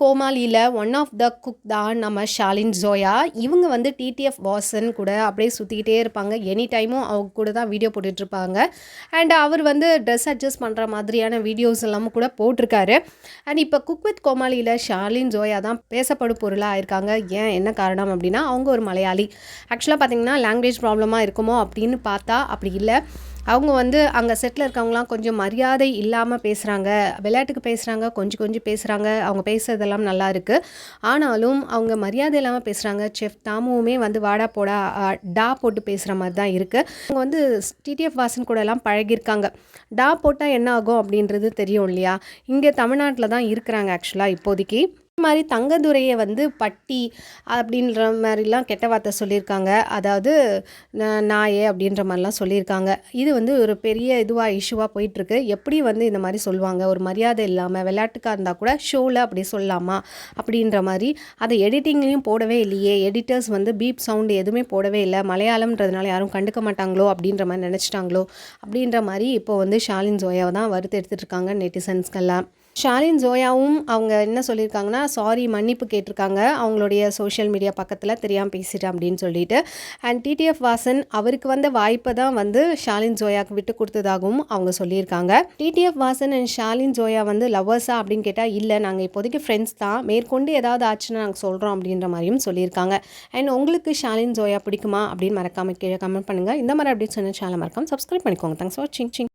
கோமாளியில் one of the cook தான் நம்ம ஷாலின் ஜோயா. இவங்க வந்து டிடிஎஃப் வாசன் கூட அப்படியே சுற்றிக்கிட்டே இருப்பாங்க. எனி டைமும் அவங்க கூட தான் வீடியோ போட்டுட்ருப்பாங்க. அண்ட் அவர் வந்து ட்ரெஸ் அட்ஜஸ்ட் பண்ணுற மாதிரியான வீடியோஸ் எல்லாமும் கூட போட்டிருக்காரு. அண்ட் இப்போ குக் வித் கோமாளியில் ஷாலின் ஜோயா தான் பேசப்படும் பொருளாக இருக்காங்க. ஏன் என்ன காரணம் அப்படின்னா, அவங்க ஒரு மலையாளி. ஆக்சுவலாக பார்த்திங்கன்னா லாங்குவேஜ் ப்ராப்ளமாக இருக்குமோ அப்படின்னு பார்த்தா அப்படி இல்லை. அவங்க வந்து அங்கே செட்டில் இருக்கவங்களாம் கொஞ்சம் மரியாதை இல்லாமல் பேசுகிறாங்க, விளையாட்டுக்கு பேசுகிறாங்க, கொஞ்சம் பேசுகிறாங்க. அவங்க பேசுகிறதெல்லாம் நல்லா இருக்குது. ஆனாலும் அவங்க மரியாதை இல்லாமல் பேசுகிறாங்க. செஃப் தாமுவுமே வந்து வாடா போடா டா போட்டு பேசுகிற மாதிரி தான் இருக்குது. அவங்க வந்து டிடிஎஃப் வாசன் கூட எல்லாம் பழகியிருக்காங்க. டா போட்டால் என்ன ஆகும் அப்படின்றது தெரியும் இல்லையா? இங்கே தமிழ்நாட்டில் தான் இருக்கிறாங்க ஆக்சுவலாக இப்போதைக்கு. இந்த மாதிரி தங்கதுரையை வந்து பட்டி அப்படின்ற மாதிரிலாம் கெட்ட வார்த்தை சொல்லியிருக்காங்க. அதாவது நாயே அப்படின்ற மாதிரிலாம் சொல்லியிருக்காங்க. இது வந்து ஒரு பெரிய இஷ்யூவாக போயிட்டுருக்கு. எப்படி வந்து இந்த மாதிரி சொல்லுவாங்க? ஒரு மரியாதை இல்லாமல் விளையாட்டுக்காக இருந்தால் கூட ஷோவில் அப்படி சொல்லலாமா அப்படின்ற மாதிரி. அதை எடிட்டிங்லேயும் போடவே இல்லையே. எடிட்டர்ஸ் வந்து பீப் சவுண்டு எதுவுமே போடவே இல்லை. மலையாளம்ன்றதுனால யாரும் கண்டுக்க மாட்டாங்களோ அப்படின்ற மாதிரி நினச்சிட்டாங்களோ அப்படின்ற மாதிரி இப்போ வந்து ஷாலின் ஜோயாவை தான் வறுத்து எடுத்துகிட்டு இருக்காங்க நெட்டிசன்ஸ்கெல்லாம். ஷாலின் ஜோயாவும் அவங்க என்ன சொல்லியிருக்காங்கன்னா, சாரி மன்னிப்பு கேட்டிருக்காங்க. அவங்களுடைய சோஷியல் மீடியா பக்கத்தில் தெரியாமல் பேசிட்டேன் அப்படின்னு சொல்லிட்டு. அண்ட் டிடிஎஃப் வாசன் அவருக்கு வந்த வாய்ப்பை தான் வந்து ஷாலின் ஜோயாவுக்கு விட்டு கொடுத்ததாகவும் அவங்க சொல்லியிருக்காங்க. டிடிஎஃப் வாசன் அண்ட் ஷாலின் ஜோயா வந்து லவ்வர்ஸா அப்படின்னு கேட்டால் இல்லை, நாங்கள் இப்போதைக்கு ஃப்ரெண்ட்ஸ் தான், மேற்கொண்டு ஏதாவது ஆச்சுன்னா நாங்கள் சொல்கிறோம் அப்படின்ற மாதிரியும் சொல்லியிருக்காங்க. அண்ட் உங்களுக்கு ஷாலின் ஜோயா பிடிக்குமா அப்படின்னு மறக்காமல் கீழே கமெண்ட் பண்ணுங்கள். இந்த மாதிரி அப்படின்னு சொன்ன சேனல் மறக்காமல் சப்ஸ்கிரைப் பண்ணிக்கோங்க. தேங்க்ஸ் ஃபார் வாட்சிங்.